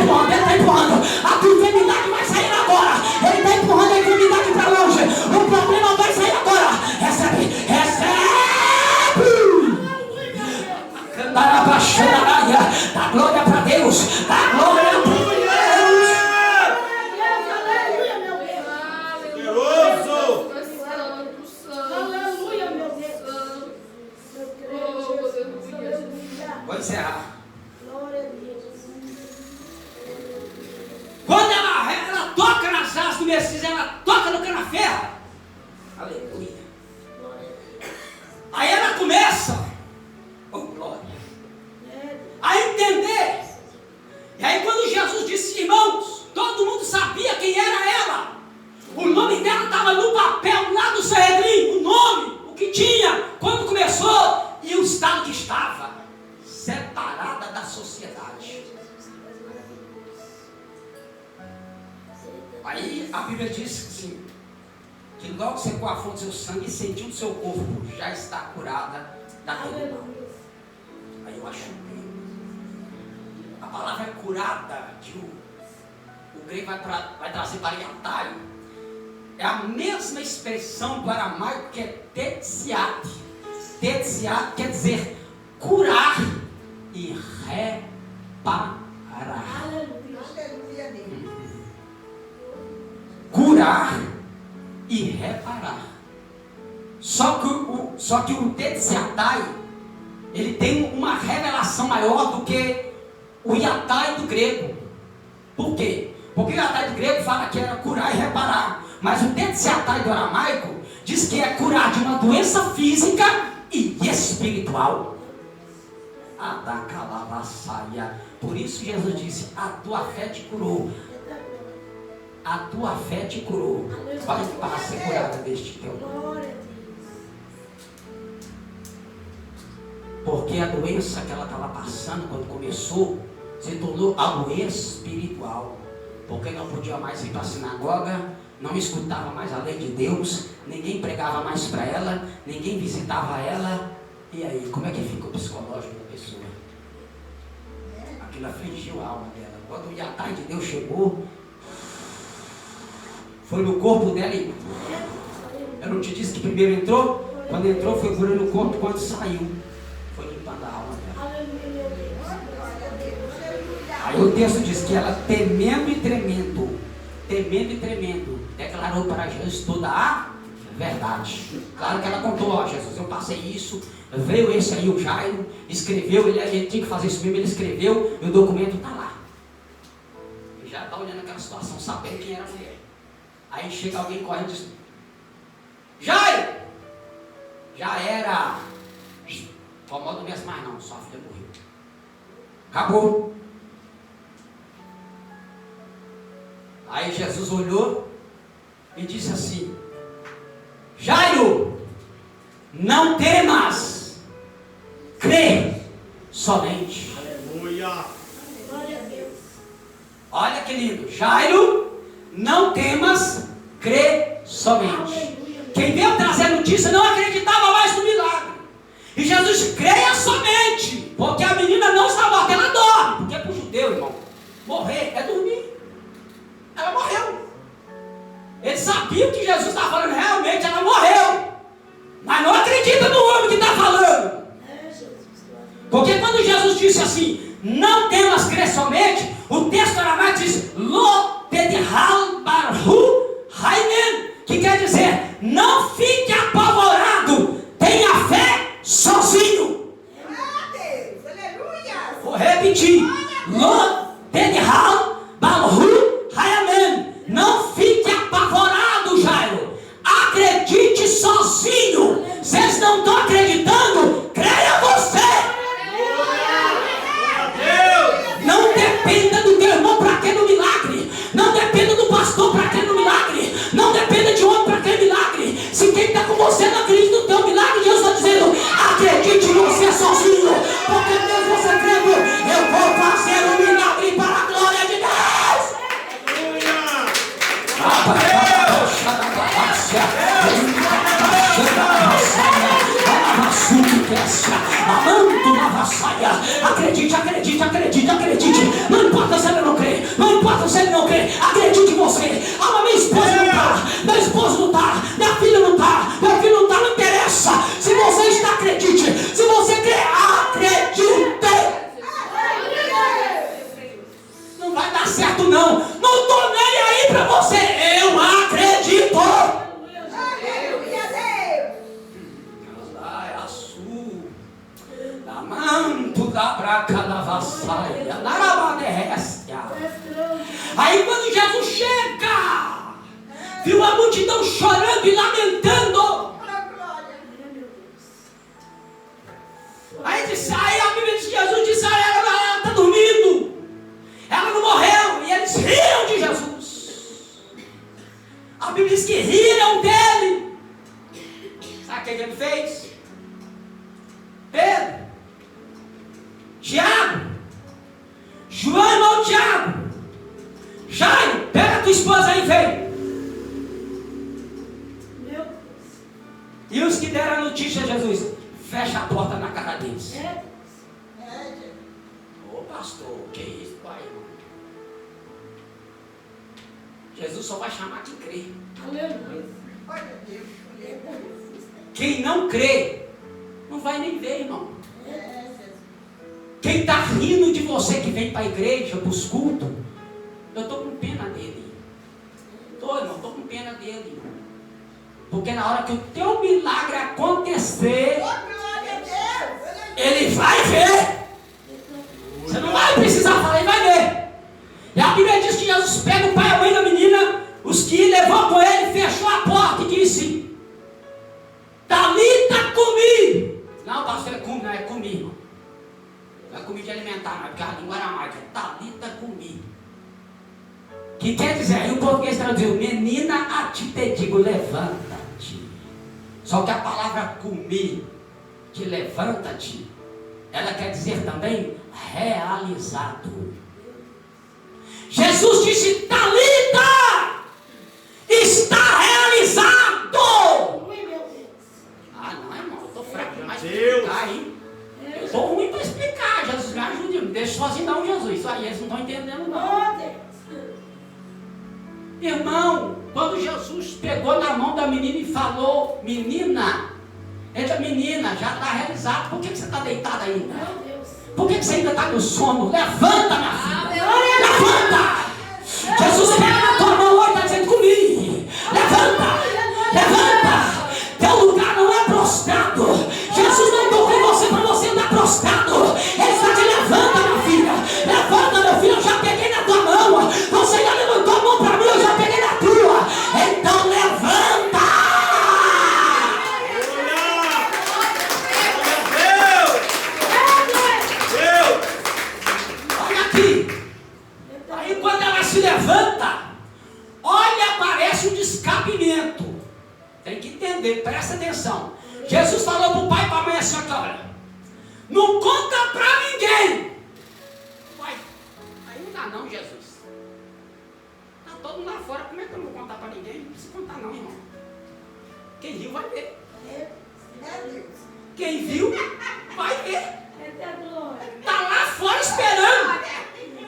empurrando. A tua enfermidade vai sair agora. Ele está empurrando a enfermidade para longe. O problema vai sair agora. Recebe. Dá glória para Deus. Dá glória para Deus. Vou encerrar. Quando ela toca nas asas do Messias, ela toca no canaferra. Aleluia. Aí ela começa, glória, a entender. E aí quando Jesus disse, irmãos, todo mundo sabia quem era ela. O nome dela estava no papel lá do Sanhedrim. O nome, o que tinha, quando começou e o estado que estava. Separada da sociedade. Aí a Bíblia diz assim, que logo secou a fonte do seu sangue e sentiu o seu corpo já está curada daquele mal. Aí eu acho que a palavra é curada, que o grego vai trazer para iatai. É a mesma expressão do aramaico que é tetsiat. Tetsiat quer dizer curar e reparar. Curar e reparar. Só que o Tetsiatai, ele tem uma revelação maior do que o Iatai do grego. Por quê? Porque o Iatai do grego fala que era curar e reparar. Mas o Tetsiatai do aramaico diz que é curar de uma doença física e espiritual. Por isso Jesus disse: a tua fé te curou. A tua fé te curou. Vai para ser curada deste teu nome. Porque a doença que ela estava passando quando começou se tornou algo espiritual. Porque não podia mais ir para a sinagoga, não escutava mais a lei de Deus, ninguém pregava mais para ela, ninguém visitava ela. E aí, como é que fica o psicológico da pessoa? Aquilo afligiu a alma dela. Quando o Yatai de Deus chegou, foi no corpo dela e... Eu não te disse que primeiro entrou? Quando entrou foi curando o corpo, quando saiu foi limpando a alma dela. Aí o texto diz que ela, temendo e tremendo, declarou para Jesus toda a verdade. Claro que ela contou: ó, Jesus, eu passei isso, veio esse aí, o Jairo, escreveu, ele tinha que fazer isso mesmo, ele escreveu, e o documento está lá. Ele já está olhando aquela situação, sabendo quem era a mulher. Aí chega alguém correndo e diz: Jairo, já era, incomoda mesmo mais não, sua filha morreu, acabou. Aí Jesus olhou e disse assim: Jairo, não temas, crê somente. Aleluia. Glória a Deus. Olha que lindo. Jairo, não temas, crê somente. Quem veio trazer a notícia não acreditava mais no milagre. E Jesus disse: creia somente, porque a menina não está morta, ela dorme. Porque é para o judeu, irmão, morrer é dormir. Ela morreu. Ele sabia o que Jesus estava falando, realmente ela morreu. Mas não acredita no homem que está falando. Porque quando Jesus disse assim: não temas, crer somente, o texto aramaico diz: Lo tedhal barhu hainen, que quer dizer: não fique apavorado, tenha fé sozinho. Deus, aleluia. Vou repetir: Lo tedhal barhu hainen, não fique apavorado, Jairo, acredite sozinho. Vocês não estão acreditando? Creia você. Não dependa do teu irmão para crer no milagre. Não dependa do pastor para crer no milagre. Não dependa de homem para crer no milagre. Se quem está com você não acredita no teu milagre, Deus está dizendo: acredite em você sozinho. Porque mesmo você crendo, eu vou fazer um milagre para a glória de Deus. Amando na vassaia. Acredite, acredite, acredite, acredite. Não importa se ele não crê, não importa se ele não crê, acredite em você. Ah, minha esposa não está, meu esposo não está, minha filha não está, meu filho não está, não interessa. Se você está, acredite. Se você crê, acredite. Não vai dar certo não. Não estou nem aí para você. Eu acredito. Manto da braca da vassaia, aí quando Jesus chega, viu a multidão chorando e lamentando. Aí a Bíblia diz que Jesus disse: ela está dormindo, ela não morreu. E eles riram de Jesus. A Bíblia diz que riram dele. Sabe o que ele fez? Pedro, Tiago, João, irmão Tiago, Jairo, pega a tua esposa aí, vem. E os que deram a notícia a Jesus, fecha a porta na cara deles. Ô pastor, que isso, pai? Jesus só vai chamar quem crê. Quem não crê, não vai nem ver, irmão. Quem está rindo de você que vem para a igreja, para os cultos, eu estou com pena dele. Estou com pena dele. Porque na hora que o teu milagre acontecer, ele vai ver. Você não vai precisar falar, ele vai ver. E a Bíblia diz que Jesus pega o pai e a mãe da menina, os que levou com ele, fechou a porta e disse: Talita cumi, Que quer dizer, aí o português traduziu, menina, a ti te digo, levanta-te. Só que a palavra comi, de levanta-te, ela quer dizer também realizado. Jesus disse, Talita, está realizado. Ah, não, irmão, eu estou fraco demais para explicar, hein? Eu estou ruim para explicar. Jesus me ajude, me deixa sozinho não, Jesus. Isso aí eles não estão entendendo, não. Irmão, quando Jesus pegou na mão da menina e falou, menina, menina, já está realizado. Por que você está deitada ainda? Por que você ainda está no sono? Levanta, minha filha. Levanta. Jesus pega na tua mão hoje e está dizendo comigo. Levanta. Levanta. Teu lugar não é prostrado. Jesus não tocou em você para você andar prostrado. Ele está te levanta, minha filha. Levanta, meu filho. Eu já peguei na tua mão. Você já levantou a mão para mim. Eu já peguei na tua. Então levanta. Olha aqui. Aí quando ela se levanta, olha, parece um descabimento. Tem que entender, presta atenção. Jesus falou para o pai e para a mãe assim, olha, não conta para ninguém. Uai, aí não dá não, Jesus. Está todo mundo lá fora, como é que eu não vou contar para ninguém? Não precisa contar não, irmão. Quem viu vai ver. Quem viu vai ver. Está lá fora esperando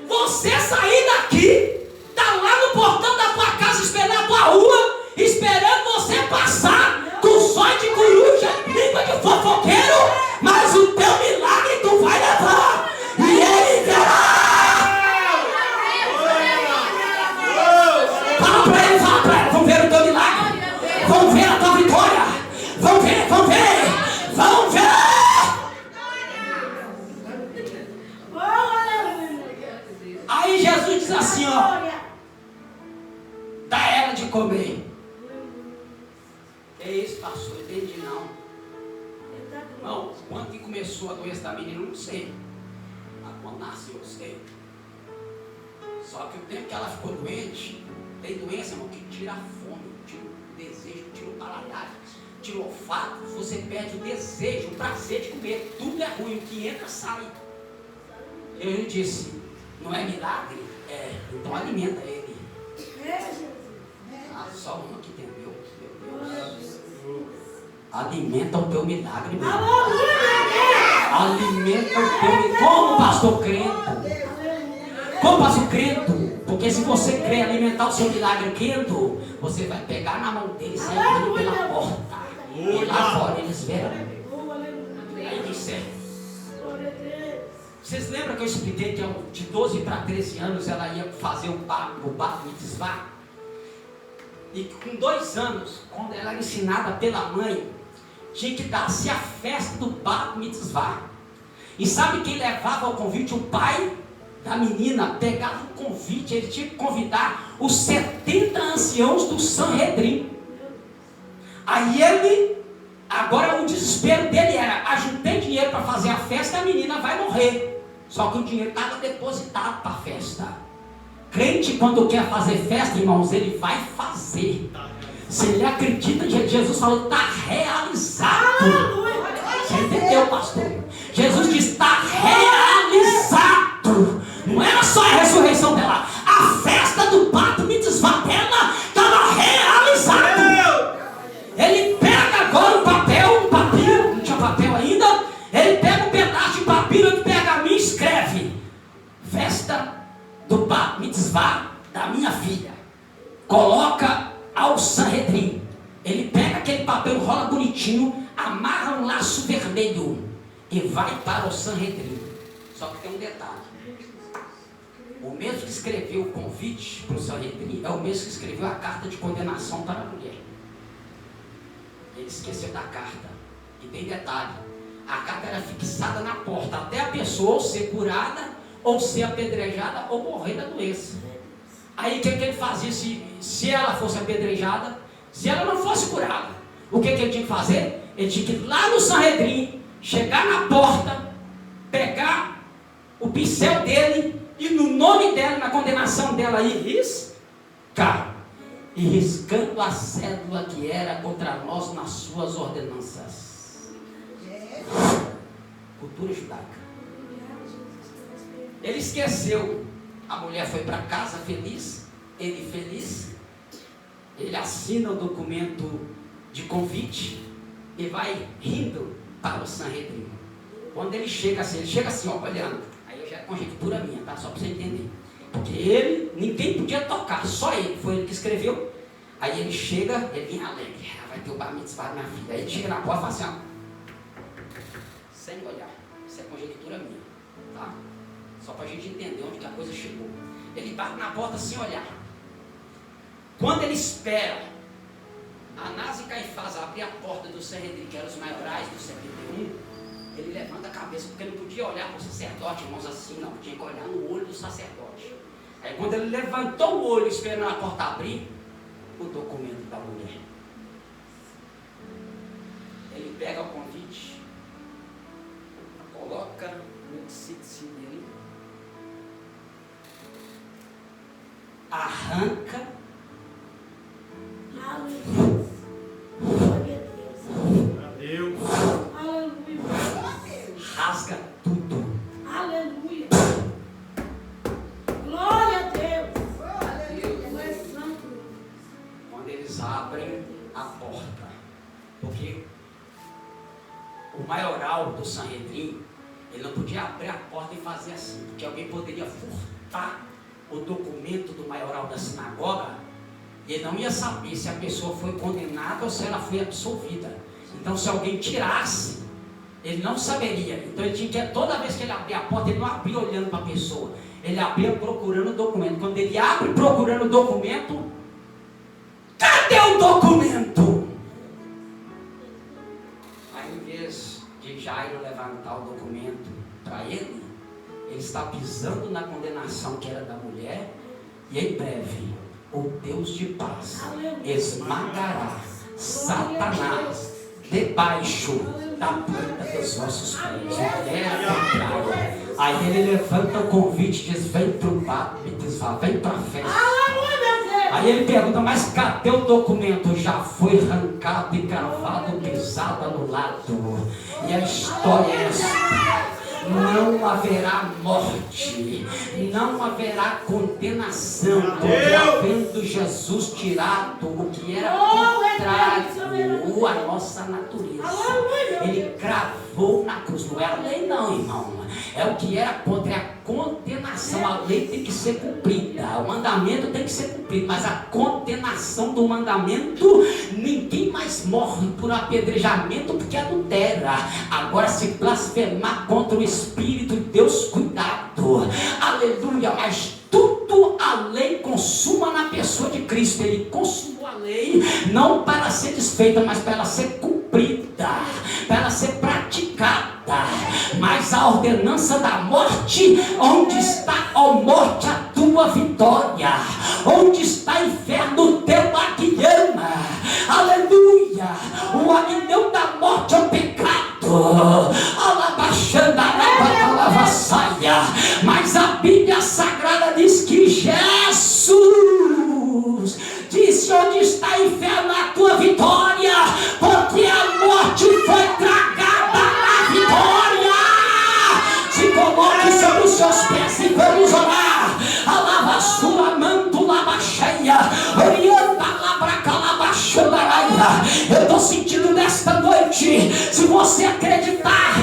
você sair daqui. Está lá no portão da tua casa esperando a tua rua, esperando você passar com zóio de coruja, língua de fofoqueiro, mas o teu milagre tu vai levar e ele verá. Fala para ele, vamos ver o teu milagre, vamos ver a tua vitória, vamos ver, vamos ver, vamos ver. Aí Jesus diz assim, ó, dá ela de comer. É isso, pastor, eu entendi não. Não, quando que começou a doença da menina, eu não sei. Mas quando nasceu, eu sei. Só que o tempo que ela ficou doente, tem doença, irmão, que tira a fome, tira o desejo, tira o paladar, tira o olfato, você perde o desejo, o prazer de comer. Tudo é ruim, o que entra, sai. Ele disse, não é milagre? É, então alimenta ele. Ah, só uma que entendeu. Meu Deus. Alimenta o teu milagre, meu. Alimenta o teu milagre. Como pastor crento? Como pastor crento? Porque se você crê alimentar o seu milagre crento, você vai pegar na mão dele e sair pela porta. E lá fora eles verão. Aí disse, vocês lembram que eu expliquei que de 12 para 13 anos ela ia fazer o Bat Mitzvah? E com 2 anos, quando ela era ensinada pela mãe, tinha que dar-se a festa do Bat Mitzvah. E sabe quem levava o convite? O pai da menina pegava o convite, ele tinha que convidar os 70 anciãos do Sanhedrin. Aí ele, agora o desespero dele era, ajuntei dinheiro para fazer a festa e a menina vai morrer. Só que o dinheiro estava depositado para a festa. Crente, quando quer fazer festa, irmãos, ele vai fazer. Se ele acredita, Jesus falou, está realizado. Você entendeu, pastor? Jesus diz, está realizado. Não era só a ressurreição dela, a festa do Bat Mitzvah dela estava realizada. Ele pega agora um papiro, não tinha papel ainda. Ele pega um pedaço de papiro de pergaminho e escreve: festa do Bat Mitzvah da minha filha. Coloca ao Sanhedrin. Ele pega aquele papel, rola bonitinho, amarra um laço vermelho e vai para o Sanhedrin. Só que tem um detalhe: o mesmo que escreveu o convite para o Sanhedrin é o mesmo que escreveu a carta de condenação para a mulher. Ele esqueceu da carta. E tem detalhe: a carta era fixada na porta até a pessoa ou ser curada, ou ser apedrejada, ou morrer da doença. Aí o que ele fazia se ela fosse apedrejada, se ela não fosse curada? O que ele tinha que fazer? Ele tinha que ir lá no Sanhedrin, chegar na porta, pegar o pincel dele e no nome dela, na condenação dela aí, estaca e riscando a cédula que era contra nós nas suas ordenanças. Cultura judaica. Ele esqueceu. A mulher foi para casa feliz, ele feliz. Ele assina o documento de convite e vai rindo para o Sanhedrin. Quando ele chega assim, ó, olhando. Aí já é conjectura minha, tá? Só para você entender. Porque ninguém podia tocar, só ele. Foi ele que escreveu. Aí ele chega, ele vem alegre. Vai ter o bar mitzvah, minha filha. Aí ele chega na porta e fala assim, ó. Sem olhar. Isso é conjectura minha, tá? Só para a gente entender onde que a coisa chegou. Ele bate na porta sem olhar. Quando ele espera Anás e Caifás abrir a porta do Sanhedrin, que eram os maiorais do 71, ele levanta a cabeça, porque ele não podia olhar para o sacerdote, irmãos, assim, não. Tinha que olhar no olho do sacerdote. Aí quando ele levantou o olho, esperando a porta abrir, o documento da mulher. Ele pega o convite, coloca no tzitzit dele, arranca, Aleluia. Glória a Deus. Aleluia. rasga tudo. Aleluia. Glória a Deus. Tu és santo. Quando eles abrem a porta, porque o maioral do Sanhedrin, ele não podia abrir a porta e fazer assim, porque alguém poderia furtar o documento do maioral da sinagoga, e ele não ia saber se a pessoa foi condenada ou se ela foi absolvida. Então, se alguém tirasse, ele não saberia. Então, ele tinha que, toda vez que ele abria a porta, ele não abria olhando para a pessoa, ele abria procurando o documento. Quando ele abre procurando o documento, cadê o documento? Aí, em vez de Jairo levantar o documento para ele está pisando na condenação que era da mulher, e em breve o Deus de paz esmagará Satanás debaixo da planta dos vossos pés. Era contrário. Aí ele levanta o convite e diz: vem para o bar, vem para a festa. Aí ele pergunta: mas cadê o documento? Já foi arrancado e cravado, pisado, anulado. E a história é essa: não haverá morte, não haverá condenação, porque havendo Jesus tirado o que era contrário à nossa natureza, ele cravou na cruz. Não é a lei não, irmão, é o que era contra, é a condenação. A lei tem que ser cumprida, o mandamento tem que ser cumprido, mas a condenação do mandamento, ninguém mais morre por apedrejamento porque adultera. Agora, se blasfemar contra o Espírito de Deus, cuidado, aleluia. Mas tudo a lei consuma na pessoa de Cristo. Ele consumou a lei não para ser desfeita, mas para ela ser cumprida, para ela ser praticada. Mas a ordenança da morte, onde está, ó morte, a tua vitória? Onde está, inferno, o teu aguilhama? Aleluia. O aguilhão da morte é o pecado. Alabaxanda, alabaçaia. Mas a Bíblia Sagrada diz que Jesus disse: onde está, inferno, a tua vitória? Porque a morte foi tragada na vitória. Se coloque sobre os seus pés e vamos orar. Alava sua manto, lava cheia, orienta lá para cá, lava. Eu estou sentindo nesta noite, se você acreditar,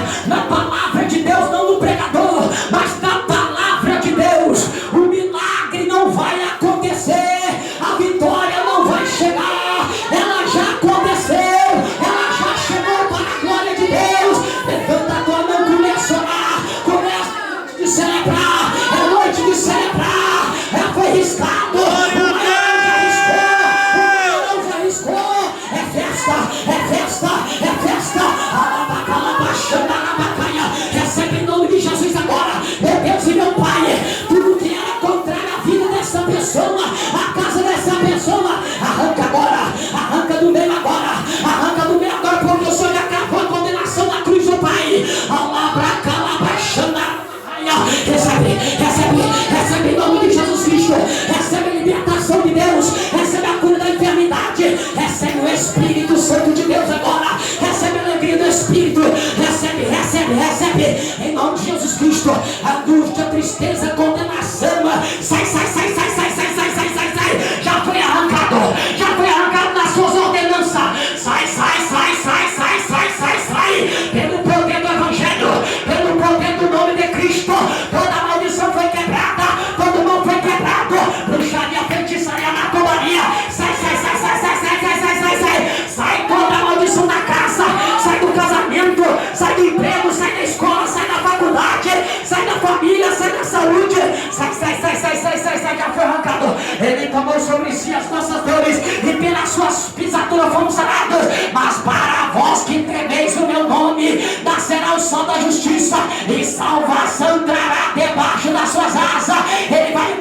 Cristo. Angústia, tristeza, condenação, sai, sai, sai, sai, sai, sai, sai, sai, sai, sai. Já foi arrancado nas suas ordenanças. Sai, sai, sai, sai, sai, sai, sai, sai. Pelo poder do Evangelho, pelo poder do nome de Cristo, toda maldição foi quebrada, todo mal foi quebrado. Bruxaria, feitiçaria, macumbaria, sai, sai, sai, sai, sai, sai, sai, sai, sai, sai. Sai toda maldição da casa, sai do casamento, sai do emprego, sai da escola, sai da faculdade, sai da família, sai da saúde. Sai, sai, sai, sai, sai, sai, sai, já foi arrancado. Ele tomou sobre si as nossas dores e pelas suas pisaduras fomos sarados. Mas para vós que temeis o meu nome, nascerá o sol da justiça e salvação entrará debaixo das suas asas. Ele vai